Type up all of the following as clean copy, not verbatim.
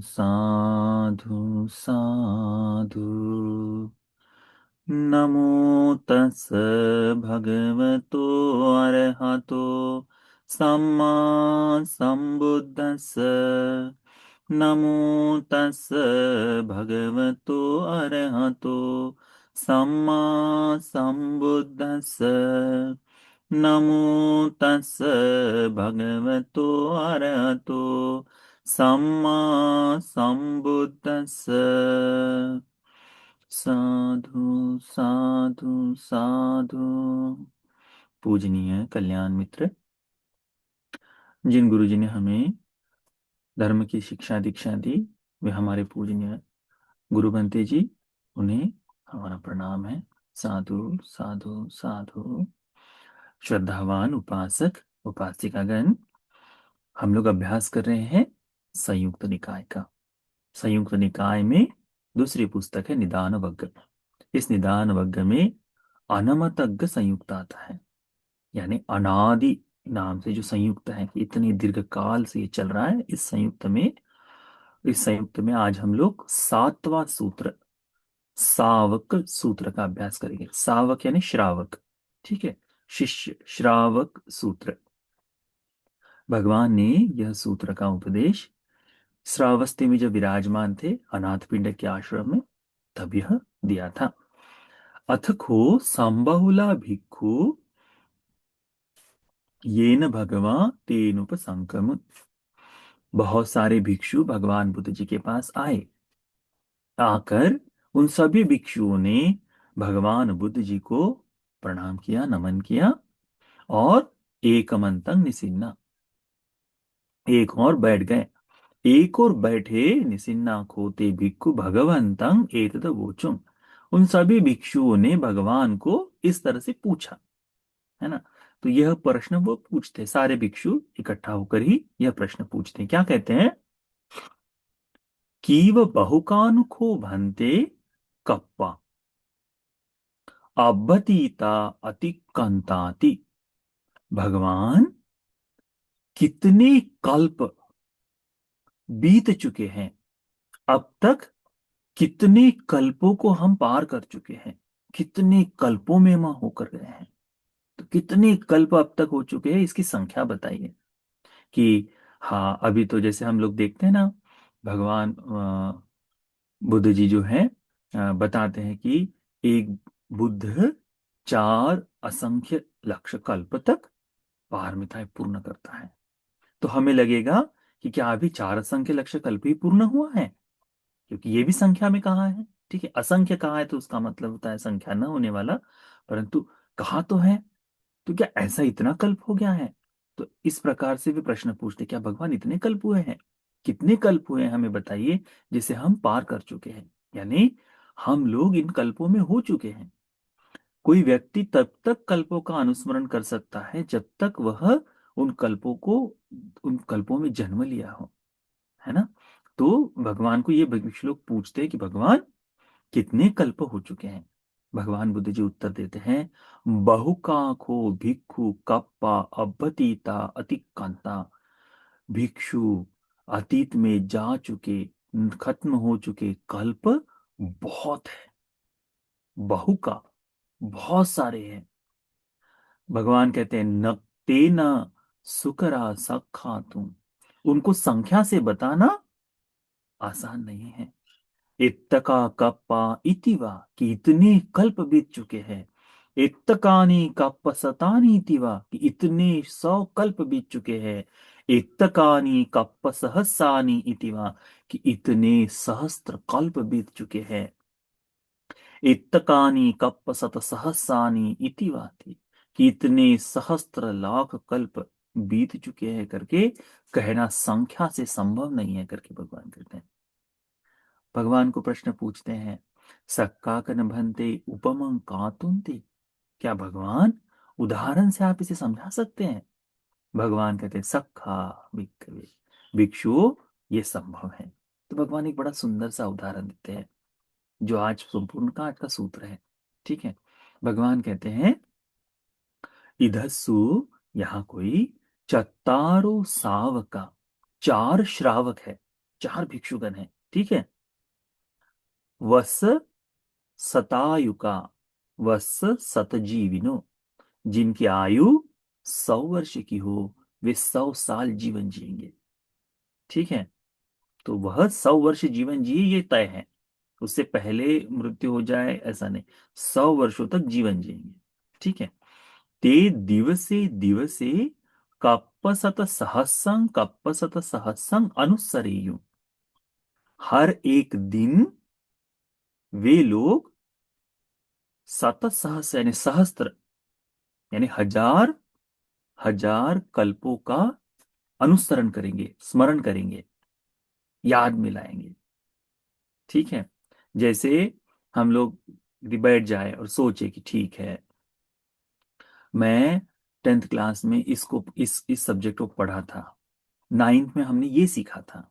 साधु साधु। नमो तस् भगवतो अरहतो सम्मा सम्बुद्धस्स। नमो तस् भगवतो अरहतो सम्मा सम्बुद्धस्स। नमो तस् भगवतो अरहतो सम्मा सम्बुद्धस्स। साधु साधु साधु। पूजनीय कल्याण मित्र, जिन गुरुजी ने हमें धर्म की शिक्षा दीक्षा दी वे हमारे पूजनीय गुरु बनते जी, उन्हें हमारा प्रणाम है। साधु साधु साधु। श्रद्धावान उपासक उपासिकागण, हम लोग अभ्यास कर रहे हैं संयुक्त निकाय का। संयुक्त निकाय में दूसरी पुस्तक है निदान वग्ग। इस निदान वग्ग में अनमतज्ञ संयुक्त आता है, यानी अनादि नाम से जो संयुक्त है, इतने दीर्घ काल से ये चल रहा है। इस संयुक्त में आज हम लोग सातवां सूत्र सावक सूत्र का अभ्यास करेंगे। सावक यानी श्रावक, ठीक है, शिष्य श्रावक सूत्र। भगवान ने यह सूत्र का उपदेश श्रावस्ती में जब विराजमान थे अनाथपिंड के आश्रम में, तब यह दिया था। अथ को संबहुला भिक्खु येन भगवान तेनुपसंक्रम। बहुत सारे भिक्षु भगवान बुद्ध जी के पास आए। आकर उन सभी भिक्षुओं ने भगवान बुद्ध जी को प्रणाम किया, नमन किया और एकमंतं निसिन्ना, एक और बैठ गए। एक और बैठे निसिन्ना खोते भिक्खु भगवंतं एतद वोचुम। उन सभी भिक्षुओं ने भगवान को इस तरह से पूछा, है ना। तो यह प्रश्न वो पूछते, सारे भिक्षु इकट्ठा होकर ही यह प्रश्न पूछते हैं। क्या कहते हैं? कीव बहुकानुको भन्ते कप्पा अबतीता अतिकंताति। भगवान, कितने कल्प बीत चुके हैं, अब तक कितने कल्पों को हम पार कर चुके हैं, कितने कल्पों में हम होकर गए हैं। तो कितने कल्प अब तक हो चुके हैं, इसकी संख्या बताइए। कि हाँ, अभी तो जैसे हम लोग देखते हैं ना, भगवान बुद्ध जी जो है बताते हैं कि एक बुद्ध 4 असंख्य लक्ष कल्प तक पारमिताएं पूर्ण करता है। तो हमें लगेगा कि क्या अभी 4 असंख्य लक्ष कल्प ही पूर्ण हुआ है, क्योंकि ये भी संख्या में कहा है। ठीक है, असंख्य कहा है तो उसका मतलब होता है संख्या न होने वाला, परंतु कहा तो है। तो क्या ऐसा इतना कल्प हो गया है? तो इस प्रकार से भी प्रश्न पूछते, क्या भगवान इतने कल्प हुए हैं? कितने कल्प हुए हैं हमें बताइए, जिसे हम पार कर चुके हैं। यानी हम लोग इन कल्पों में हो चुके हैं। कोई व्यक्ति तब तक कल्पों का अनुस्मरण कर सकता है जब तक वह उन कल्पों को उन कल्पों में जन्म लिया हो, है ना। तो भगवान को ये भिक्षु लोग पूछते हैं कि भगवान कितने कल्प हो चुके हैं। भगवान बुद्ध जी उत्तर देते हैं, बहुकाखो भिक्षु कप्पा अबतीता अतिकांता। भिक्षु, अतीत में जा चुके, खत्म हो चुके कल्प बहुत है। बहुका, बहुत सारे हैं। भगवान कहते हैं, न तेना सुकरा सखा तुम। उनको संख्या से बताना आसान नहीं है। इत्तका कप्पा इतिवा, कि इतने कल्प बीत चुके हैं। इत्तकानी कप्प शतानी इतिवा, कि इतने 100 कल्प बीत चुके हैं। इत्तकानी कप्प सहस्रानी इतिवा, कि इतने सहस्त्र कल्प बीत चुके हैं। इत्तकानी कप्प शत सहस्रानी इतिवाति, कि इतने सहस्त्र लाख कल्प बीत चुके हैं करके कहना संख्या से संभव नहीं है करके भगवान कहते हैं। भगवान को प्रश्न पूछते हैं, सक्काकन भंते उपमं कातुंते। क्या भगवान उदाहरण से आप इसे समझा सकते हैं? भगवान कहते हैं, सखा भिक्खवे, भिक्षुओं ये संभव है। तो भगवान एक बड़ा सुंदर सा उदाहरण देते हैं, जो आज संपूर्ण का आज का सूत्र है। ठीक है, भगवान कहते हैं, इधस्सु, यहाँ कोई चत्तारो सावका, 4 श्रावक है। 4 भिक्षुगण हैं, ठीक है। वस सतायुका, वस सतजीविनो, जिनकी आयु 100 वर्ष की हो, वे 100 साल जीवन जिएंगे, ठीक है। तो वह 100 वर्ष जीवन जिए, ये तय है। उससे पहले मृत्यु हो जाए ऐसा नहीं, 100 वर्षों तक जीवन जिएंगे, ठीक है। ते दिवसे दिवसे कप्पसत सहस्रं अनुसरेयु, हर एक दिन वे लोग सत सहस्र यानी सहस्त्र यानी हजार हजार कल्पों का अनुसरण करेंगे, स्मरण करेंगे, याद में लाएंगे, ठीक है। जैसे हम लोग यदि बैठ जाए और सोचे कि ठीक है, मैं 10th क्लास में इसको इस सब्जेक्ट को पढ़ा था, 9th में हमने ये सीखा था,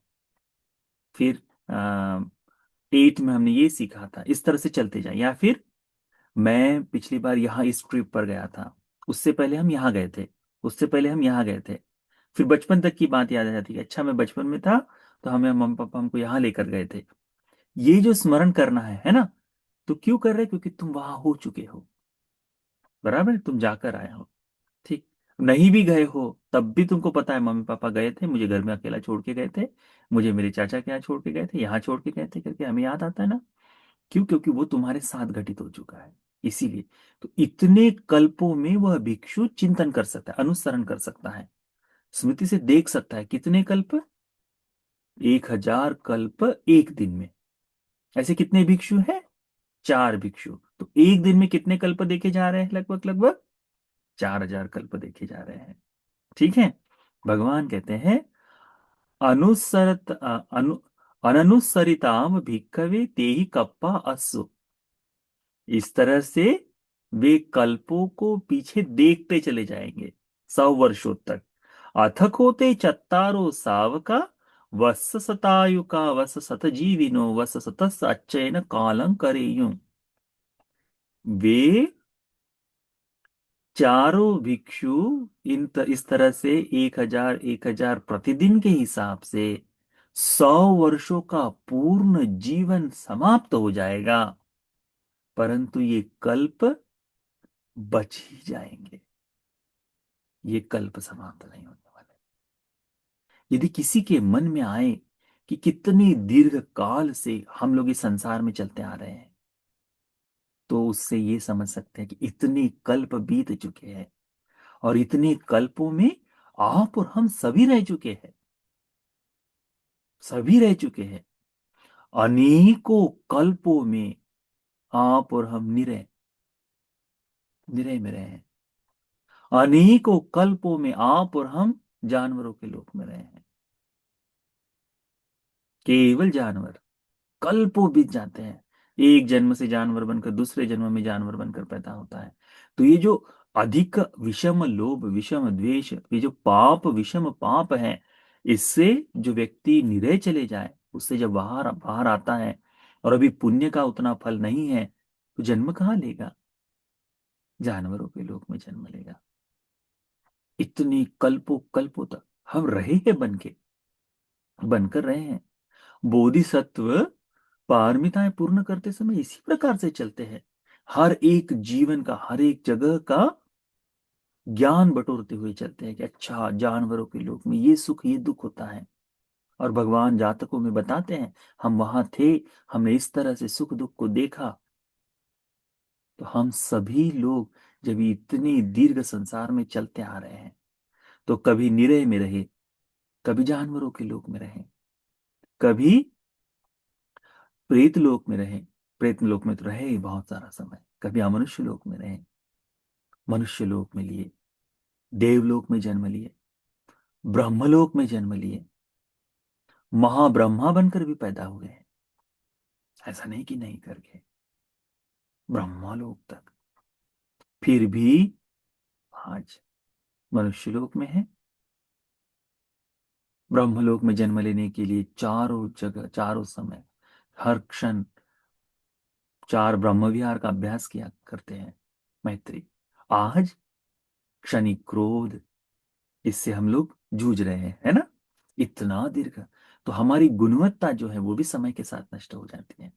फिर 8th में हमने ये सीखा था, इस तरह से चलते जाए। या फिर मैं पिछली बार यहाँ इस ट्रिप पर गया था, उससे पहले हम यहाँ गए थे, उससे पहले हम यहाँ गए थे, फिर बचपन तक की बात याद आ जाती है, अच्छा मैं बचपन में था तो हमें मम्मी पापा हमको यहाँ लेकर गए थे। ये जो स्मरण करना है ना, तो क्यों कर रहे, क्योंकि तुम वहां हो चुके हो, बराबर, तुम जाकर आए हो, ठीक। नहीं भी गए हो तब भी तुमको पता है मम्मी पापा गए थे, मुझे घर में अकेला छोड़ के गए थे, मुझे मेरे चाचा के यहाँ छोड़ के गए थे, यहाँ छोड़ के गए थे करके हमें याद आता है ना। क्यों, क्योंकि वो तुम्हारे साथ घटित हो चुका है, इसीलिए। तो इतने कल्पों में वह भिक्षु चिंतन कर सकता है, अनुसरण कर सकता है, स्मृति से देख सकता है कितने कल्प, 1000 कल्प एक दिन में। ऐसे कितने भिक्षु हैं, 4 भिक्षु, तो एक दिन में कितने कल्प देखे जा रहे हैं, लगभग लगभग 4000 कल्प देखे जा रहे हैं, ठीक है। भगवान कहते हैं अनुसरत अनु अननुसरिताम भिक्खवे तेहि कप्पा अस्सु, इस तरह से वे कल्पों को पीछे देखते चले जाएंगे 100 वर्षों तक। अथक होते चत्तारो सावका, वत्स सतायुका वस सतजीविनो वस सतस अच्छेन कालं करेयुं, वे चारों भिक्षु इस तरह से 1000 प्रतिदिन के हिसाब से 100 वर्षों का पूर्ण जीवन समाप्त हो जाएगा, परंतु ये कल्प बच ही जाएंगे, ये कल्प समाप्त नहीं होने वाले। यदि किसी के मन में आए कि कितनी दीर्घ काल से हम लोग इस संसार में चलते आ रहे हैं, तो उससे ये समझ सकते हैं कि इतने कल्प बीत चुके हैं, और इतने कल्पों में आप और हम सभी रह चुके हैं, सभी रह चुके हैं। अनेकों कल्पों में आप और हम निरय निरय में रहे हैं, अनेकों कल्पों में आप और हम जानवरों के लोक में रहे हैं। केवल जानवर कल्पों बीत जाते हैं, एक जन्म से जानवर बनकर दूसरे जन्म में जानवर बनकर पैदा होता है। तो ये जो अधिक विषम लोभ, विषम द्वेष, ये जो पाप, विषम पाप है, इससे जो व्यक्ति निरय चले जाए, उससे जब बाहर बाहर आता है, और अभी पुण्य का उतना फल नहीं है, तो जन्म कहाँ लेगा, जानवरों के लोक में जन्म लेगा। इतनी कल्पों कल्पों तक हम रहे हैं, बनकर रहे हैं। बोधिसत्व पारमिताएं पूर्ण करते समय इसी प्रकार से चलते हैं, हर एक जीवन का, हर एक जगह का ज्ञान बटोरते हुए चलते हैं कि अच्छा जानवरों के लोक में ये सुख ये दुख होता है, और भगवान जातकों में बताते हैं हम वहां थे, हमने इस तरह से सुख दुख को देखा। तो हम सभी लोग जब इतनी दीर्घ संसार में चलते आ रहे हैं, तो कभी निरय में रहे, कभी जानवरों के लोक में रहे, कभी प्रेत लोक में रहे, प्रेत लोक में तो रहे ही बहुत सारा समय, कभी अमनुष्य लोक में रहे, मनुष्य लोक में लिए, देवलोक में जन्म लिए, ब्रह्मलोक में जन्म लिए, महाब्रह्मा बनकर भी पैदा हुए हैं, ऐसा नहीं कि नहीं करके, ब्रह्मलोक तक। फिर भी आज मनुष्य लोक में है। ब्रह्मलोक में जन्म लेने के लिए चारों जगह, चारों समय, हर क्षण 4 ब्रह्म विहार का अभ्यास किया करते हैं मैत्री। आज क्षणिक क्रोध, इससे हम लोग जूझ रहे हैं, है ना, इतना दीर्घ। तो हमारी गुणवत्ता जो है वो भी समय के साथ नष्ट हो जाती है।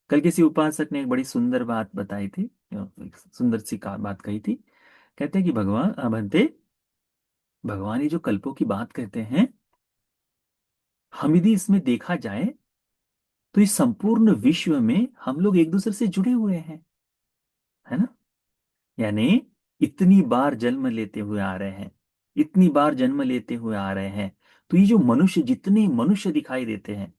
कल किसी उपासक ने एक बड़ी सुंदर बात बताई थी, एक सुंदर सी बात कही थी। कहते हैं कि भगवान भंते, भगवान ये जो कल्पों की बात कहते हैं, हम यदि इसमें देखा जाए तो इस संपूर्ण विश्व में हम लोग एक दूसरे से जुड़े हुए हैं, है ना। यानी इतनी बार जन्म लेते हुए आ रहे हैं, इतनी बार जन्म लेते हुए आ रहे हैं, तो ये जो मनुष्य, जितने मनुष्य दिखाई देते हैं,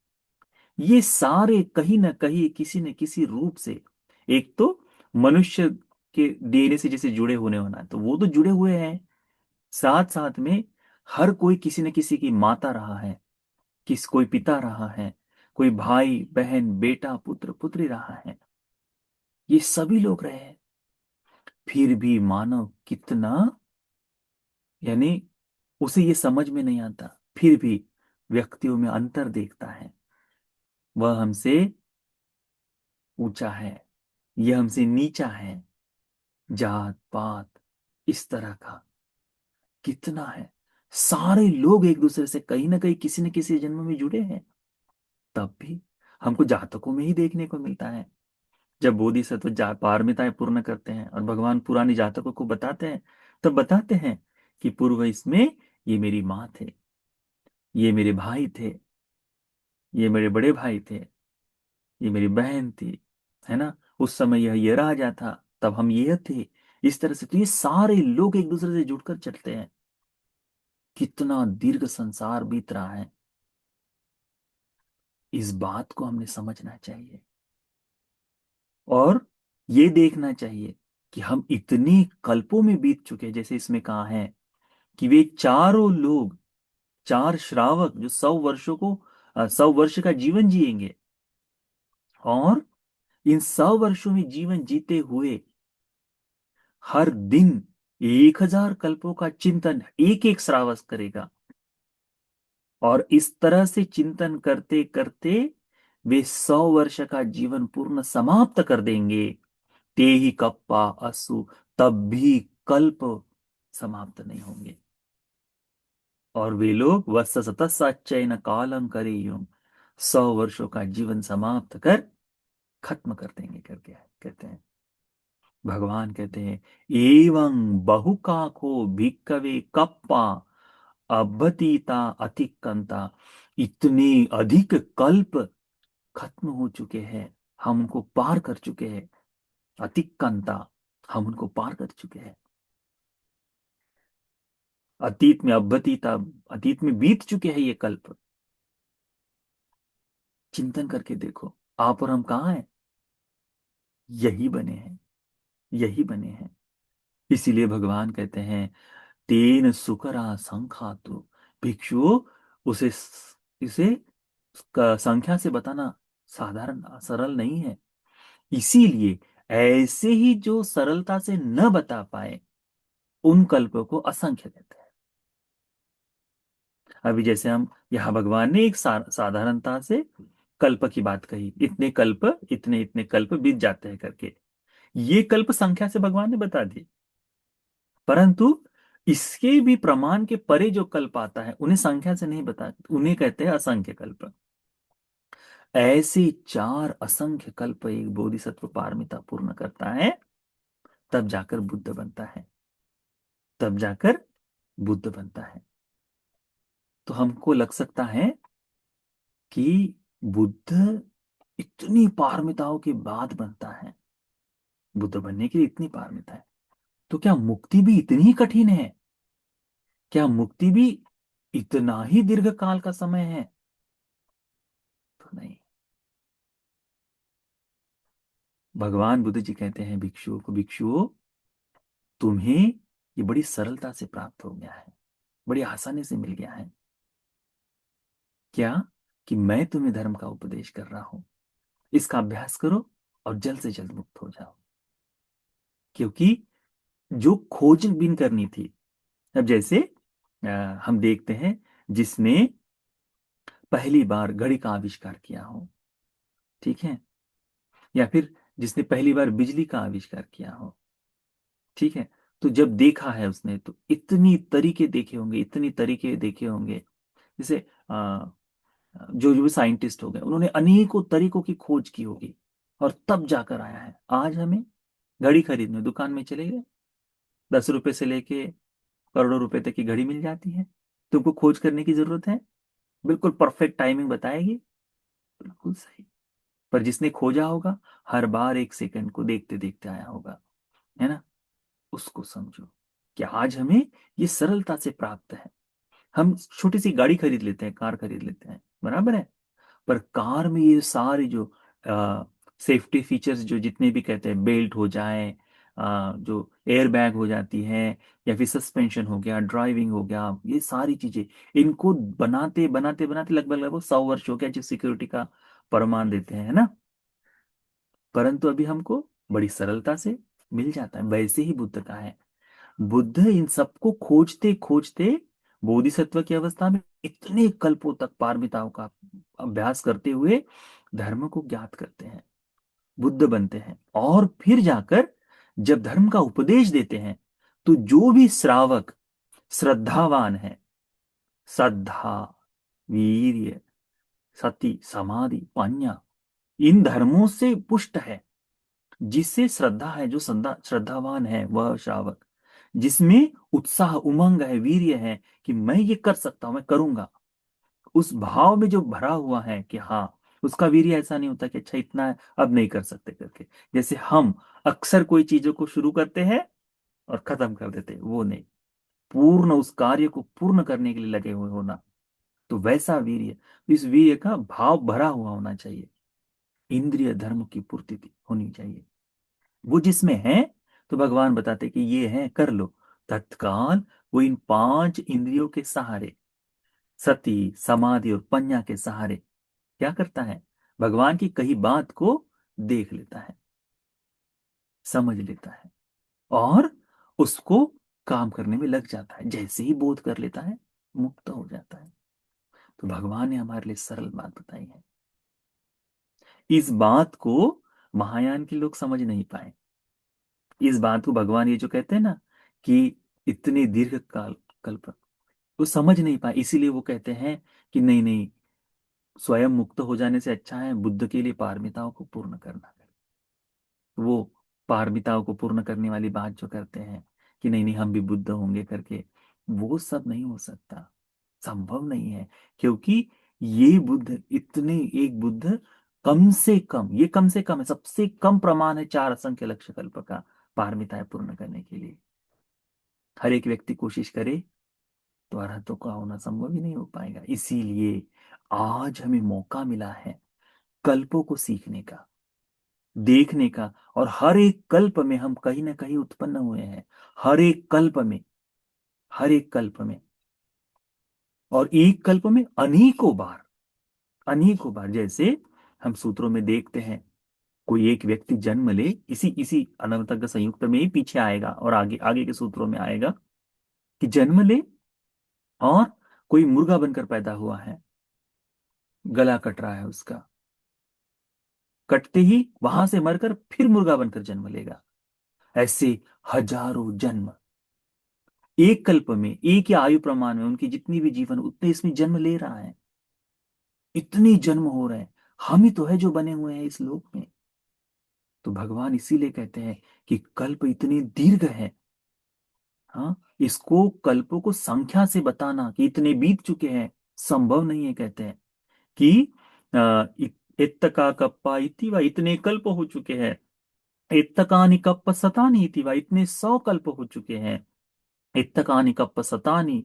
ये सारे कहीं ना कहीं किसी न किसी रूप से, एक तो मनुष्य के डीएनए से जैसे जुड़े होने होना, तो वो तो जुड़े हुए हैं, साथ साथ में हर कोई किसी न किसी की माता रहा है, कोई पिता रहा है, कोई भाई बहन बेटा पुत्र पुत्री रहा है, ये सभी लोग रहे हैं। फिर भी मानव कितना, यानी उसे ये समझ में नहीं आता, फिर भी व्यक्तियों में अंतर देखता है। वह हमसे ऊंचा है, यह हमसे नीचा है, जात पात इस तरह का कितना है। सारे लोग एक दूसरे से कहीं ना कहीं किसी न किसी जन्म में जुड़े हैं, तब भी हमको जातकों में ही देखने को मिलता है। जब बोधिसत्व पारमिताएं पूर्ण करते हैं और भगवान पुरानी जातकों को बताते हैं, तब बताते हैं कि पूर्व इसमें ये मेरी माँ थे, ये मेरे भाई थे, ये मेरे बड़े भाई थे, ये मेरी बहन थी, है ना। उस समय यह राजा था, तब हम ये थे। इस तरह से तो ये सारे लोग एक दूसरे से जुड़कर चलते हैं। कितना दीर्घ संसार बीत रहा है, इस बात को हमने समझना चाहिए और ये देखना चाहिए कि हम इतनी कल्पों में बीत चुके हैं। जैसे इसमें कहा है कि वे चारों लोग, चार श्रावक जो 100 वर्षों को 100 वर्ष का जीवन जिएंगे, और इन 100 वर्षों में जीवन जीते हुए हर दिन 1000 कल्पों का चिंतन एक एक श्रावक करेगा। और इस तरह से चिंतन करते करते वे 100 वर्ष का जीवन पूर्ण समाप्त कर देंगे। ते ही कप्पा असु, तब भी कल्प समाप्त नहीं होंगे। और वे लोग वत्स सतचयन कालम करे यूं, 100 वर्षों का जीवन समाप्त कर खत्म कर देंगे करके कहते हैं। भगवान कहते हैं एवं बहुकाको भिक्कवे कप्पा अबतीता अतिकंता, इतने अधिक कल्प खत्म हो चुके हैं, हम उनको पार कर चुके हैं। अतिकंता, हम उनको पार कर चुके हैं। अतीत में अबतीता, अतीत में बीत चुके हैं ये कल्प। चिंतन करके देखो, आप और हम कहाँ हैं? यही बने हैं, यही बने हैं। इसीलिए भगवान कहते हैं तेन सुकरा संखातु, भिक्षु, उसे इसे संख्या से बताना साधारण सरल नहीं है। इसीलिए ऐसे ही जो सरलता से न बता पाए, उन कल्पों को असंख्य कहते हैं। अभी जैसे हम यहाँ भगवान ने एक साधारणता से कल्प की बात कही, इतने कल्प, इतने इतने कल्प बीत जाते हैं करके, ये कल्प संख्या से भगवान ने बता दी। परंतु इसके भी प्रमाण के परे जो कल्प आता है, उन्हें संख्या से नहीं बता, उन्हें कहते हैं असंख्य कल्प। ऐसे चार असंख्य कल्प एक बोधिसत्व पारमिता पूर्ण करता है, तब जाकर बुद्ध बनता है, तब जाकर बुद्ध बनता है। तो हमको लग सकता है कि बुद्ध इतनी पारमिताओं के बाद बनता है, बुद्ध बनने के लिए इतनी पारमिता है, तो क्या मुक्ति भी इतनी ही कठिन है? क्या मुक्ति भी इतना ही दीर्घ काल का समय है? तो नहीं। भगवान बुद्ध जी कहते हैं भिक्षुओं को, भिक्षुओं, तुम्हें ये बड़ी सरलता से प्राप्त हो गया है, बड़ी आसानी से मिल गया है। क्या? कि मैं तुम्हें धर्म का उपदेश कर रहा हूं, इसका अभ्यास करो और जल्द से जल्द मुक्त हो जाओ। क्योंकि जो खोजबीन करनी थी, अब जैसे अ, हम देखते हैं जिसने पहली बार घड़ी का आविष्कार किया हो, ठीक है, या फिर जिसने पहली बार बिजली का आविष्कार किया हो, ठीक है, तो जब देखा है उसने तो इतनी तरीके देखे होंगे, इतनी तरीके देखे होंगे। जैसे जो जो भी साइंटिस्ट हो गए, उन्होंने अनेकों तरीकों की खोज की होगी, और तब जाकर आया है। आज हमें घड़ी खरीदने दुकान में चले गए, 10 रुपए से लेके करोड़ों रुपए तक की घड़ी मिल जाती है। तुमको खोज करने की जरूरत है, बिल्कुल परफेक्ट टाइमिंग बताएगी, बिल्कुल सही। पर जिसने खोजा होगा, हर बार 1 सेकंड को देखते देखते आया होगा, है ना। उसको समझो कि आज हमें ये सरलता से प्राप्त है। हम छोटी सी गाड़ी खरीद लेते हैं, कार खरीद लेते हैं, बराबर है। पर कार में ये सारे जो सेफ्टी फीचर्स, जो जितने भी कहते हैं, बेल्ट हो जाए, जो एयर बैग हो जाती है, या फिर सस्पेंशन हो गया, ड्राइविंग हो गया, ये सारी चीजें, इनको बनाते बनाते बनाते लगभग लगभग 100 वर्ष हो गया, जो सिक्योरिटी का प्रमाण देते हैं, है ना। परंतु अभी हमको बड़ी सरलता से मिल जाता है। वैसे ही बुद्ध का है। बुद्ध इन सबको खोजते खोजते बोधिसत्व की अवस्था में इतने कल्पों तक पारमिताओं का अभ्यास करते हुए धर्म को ज्ञात करते हैं, बुद्ध बनते हैं। और फिर जाकर जब धर्म का उपदेश देते हैं, तो जो भी श्रावक श्रद्धावान है, श्रद्धा, वीर्य, सति, समाधि, प्रज्ञा, इन धर्मों से पुष्ट है, जिससे श्रद्धा है, जो श्रद्धावान है वह श्रावक, जिसमें उत्साह, उमंग है, वीर्य है कि मैं ये कर सकता हूं, मैं करूंगा, उस भाव में जो भरा हुआ है कि हाँ, उसका वीर्य ऐसा नहीं होता कि अच्छा इतना है, अब नहीं कर सकते करके। जैसे हम अक्सर कोई चीजों को शुरू करते हैं और खत्म कर देते हैं, वो नहीं, पूर्ण उस कार्य को पूर्ण करने के लिए लगे हुए होना। तो वैसा वीर्य, इस वीर्य का भाव भरा हुआ होना चाहिए, इंद्रिय धर्म की पूर्ति होनी चाहिए। वो जिसमें है, तो भगवान बताते कि ये है, कर लो। तत्काल वो इन 5 इंद्रियों के सहारे, सती, समाधि और प्रज्ञा के सहारे क्या करता है, भगवान की कही बात को देख लेता है, समझ लेता है, और उसको काम करने में लग जाता है। जैसे ही बोध कर लेता है, मुक्त हो जाता है। तो भगवान ने हमारे लिए सरल बात बताई है। इस बात को महायान के लोग समझ नहीं पाए। इस बात को भगवान ये जो कहते हैं ना, कि इतने दीर्घ काल कल्प, वो समझ नहीं पाए। इसीलिए वो कहते हैं कि नहीं नहीं, स्वयं मुक्त हो जाने से अच्छा है बुद्ध के लिए पारमिताओं को पूर्ण करना। वो पारमिताओं को पूर्ण करने वाली बात जो करते हैं कि नहीं नहीं हम भी बुद्ध होंगे करके, वो सब नहीं हो सकता, संभव नहीं है। क्योंकि ये बुद्ध इतने, एक बुद्ध कम से कम, ये कम से कम है, सबसे कम प्रमाण है 4 असंख्य लक्ष्य कल्प का पारमिताएं पूर्ण करने के लिए। हर एक व्यक्ति कोशिश करे तो अरहतों का होना संभव ही नहीं हो पाएगा। इसीलिए आज हमें मौका मिला है कल्पों को सीखने का, देखने का। और हर एक कल्प में हम कहीं ना कहीं उत्पन्न हुए हैं, हर एक कल्प में, हर एक कल्प में, और एक कल्प में अनेकों बार, अनेकों बार। जैसे हम सूत्रों में देखते हैं, कोई एक व्यक्ति जन्म ले, इसी इसी अनवतज्ञ संयुक्त में ही पीछे आएगा, और आगे आगे के सूत्रों में आएगा कि जन्म ले और कोई मुर्गा बनकर पैदा हुआ है, गला कट रहा है उसका, कटते ही वहां से मरकर फिर मुर्गा बनकर जन्म लेगा। ऐसे हजारों जन्म, एक कल्प में, एक ही आयु प्रमाण में, उनकी जितनी भी जीवन, उतने इसमें जन्म ले रहा है, इतने जन्म हो रहे हैं। हम ही तो है जो बने हुए हैं इस लोक में। तो भगवान इसीलिए कहते हैं कि कल्प इतने दीर्घ है। हाँ, इसको, कल्पों को संख्या से बताना कि इतने बीत चुके हैं, संभव नहीं है। कहते हैं कि इत्तका कप्पा इति वा, इतने कल्प हो चुके हैं। इत्तकानि कप्प सतानी इति वा, इतने 100 कल्प हो चुके हैं। इत्तकानि कप्प सतानी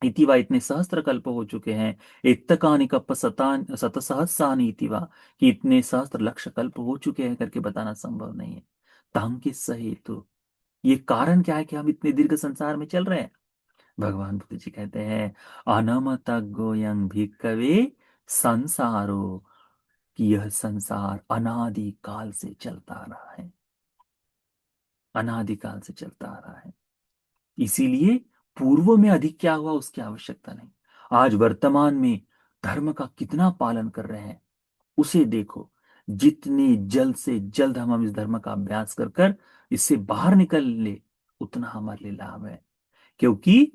इति वा, इतने सहस्त्र कल्प हो चुके हैं। इत्तकानि कप्प सतान शतसहस्रानि इति वा, कि इतने सहस्त्र लक्ष कल्प हो चुके हैं करके बताना संभव नहीं है। तम किस सही, तो ये कारण क्या है कि हम इतने दीर्घ संसार में चल रहे हैं। भगवान बुद्ध जी कहते हैं, अनमतज्ञोयं भिक्खवे संसारो, कि यह संसार अनादि काल से चलता आ रहा है, अनादिकाल से चलता आ रहा है। इसीलिए पूर्व में अधिक क्या हुआ उसकी आवश्यकता नहीं। आज वर्तमान में धर्म का कितना पालन कर रहे हैं, उसे देखो। जितने जल्द से जल्द हम इस धर्म का अभ्यास कर कर इससे बाहर निकल ले, उतना हमारे लिए लाभ है। क्योंकि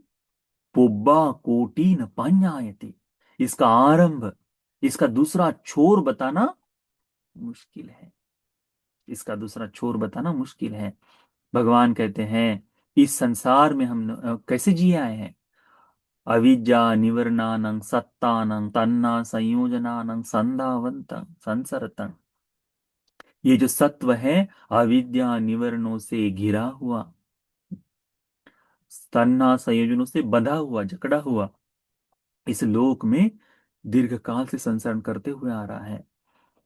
पुब्बा कोटि न पान्यायते, इसका आरंभ, इसका दूसरा छोर बताना मुश्किल है। इसका दूसरा छोर बताना मुश्किल है। भगवान कहते हैं इस संसार में हम कैसे जिए आए हैं। अविद्या निवर्णानं सत्तानं तन्ना संयोजनानं संधावन्तं संसरतं। ये जो सत्व है अविद्या निवरणों से घिरा हुआ, तन्ना संयोजनों से बंधा हुआ, जकड़ा हुआ इस लोक में दीर्घ काल से संसरण करते हुए आ रहा है।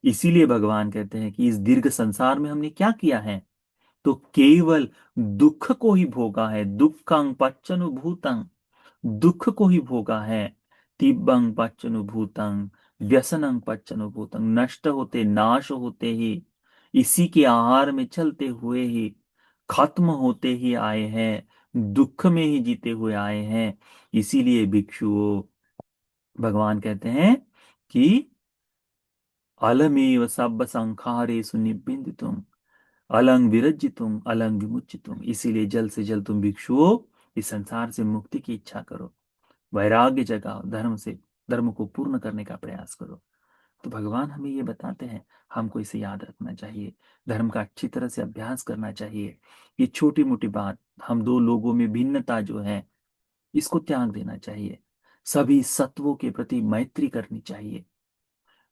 इसीलिए भगवान कहते हैं कि इस दीर्घ संसार में हमने क्या किया है, तो केवल दुख को ही भोगा है। दुखं पच्चनुभूतं, दुख को ही भोगा है। तिब्बं पच्चनुभूतं व्यसनं पच्चनुभूतं, नष्ट होते नाश होते ही, इसी के आहार में चलते हुए ही, खत्म होते ही आए हैं, दुख में ही जीते हुए आए हैं। इसीलिए भिक्षुओं, भगवान कहते हैं कि अलमेव सब संखारेषु निब्बिंदितुम अलंग विरज्जितुम अलंग विमुच्चितुम। इसीलिए जल्द से जल्द तुम भिक्षुओं इस संसार से मुक्ति की इच्छा करो, वैराग्य जगाओ, धर्म से धर्म को पूर्ण करने का प्रयास करो। तो भगवान हमें ये बताते हैं, हमको इसे याद रखना चाहिए, धर्म का अच्छी तरह से अभ्यास करना चाहिए। ये छोटी मोटी बात, हम दो लोगों में भिन्नता जो है इसको त्याग देना चाहिए। सभी सत्वों के प्रति मैत्री करनी चाहिए।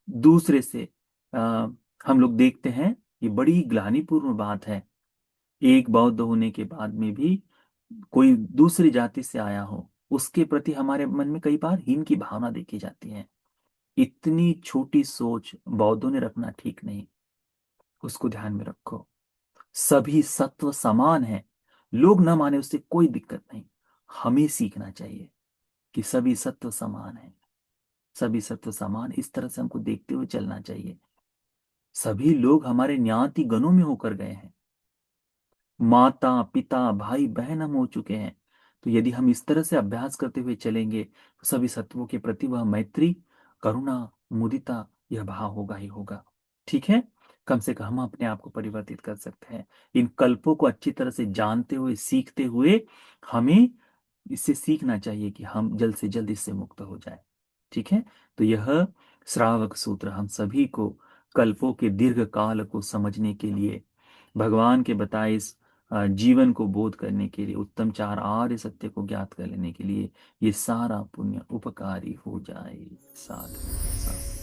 दूसरे से आ, हम लोग देखते हैं ये बड़ी ग्लानिपूर्ण बात है, एक बौद्ध होने के बाद में भी कोई दूसरी जाति से आया हो उसके प्रति हमारे मन में कई बार हीन की भावना देखी जाती है। इतनी छोटी सोच बौद्धों ने रखना ठीक नहीं, उसको ध्यान में रखो। सभी सत्व समान है, लोग न माने उससे कोई दिक्कत नहीं। हमें सीखना चाहिए कि सभी सत्व समान है, सभी सत्व समान, इस तरह से हमको देखते हुए चलना चाहिए। सभी लोग हमारे ज्ञाति गणों में होकर गए हैं, माता पिता भाई बहन हम हो चुके हैं। तो यदि हम इस तरह से अभ्यास करते हुए चलेंगे तो सभी सत्वों के प्रति वह मैत्री, करुणा, मुदिता, यह भाव होगा ही होगा। ठीक है, कम से कम हम अपने आप को परिवर्तित कर सकते हैं। इन कल्पों को अच्छी तरह से जानते हुए सीखते हुए हमें इससे सीखना चाहिए कि हम जल्द से जल्द इससे मुक्त हो जाए। ठीक है, तो यह श्रावक सूत्र हम सभी को कल्पों के दीर्घ काल को समझने के लिए, भगवान के बताए इस जीवन को बोध करने के लिए, उत्तम चार आर्य सत्य को ज्ञात कर लेने के लिए ये सारा पुण्य उपकारी हो जाए। साधु साधु।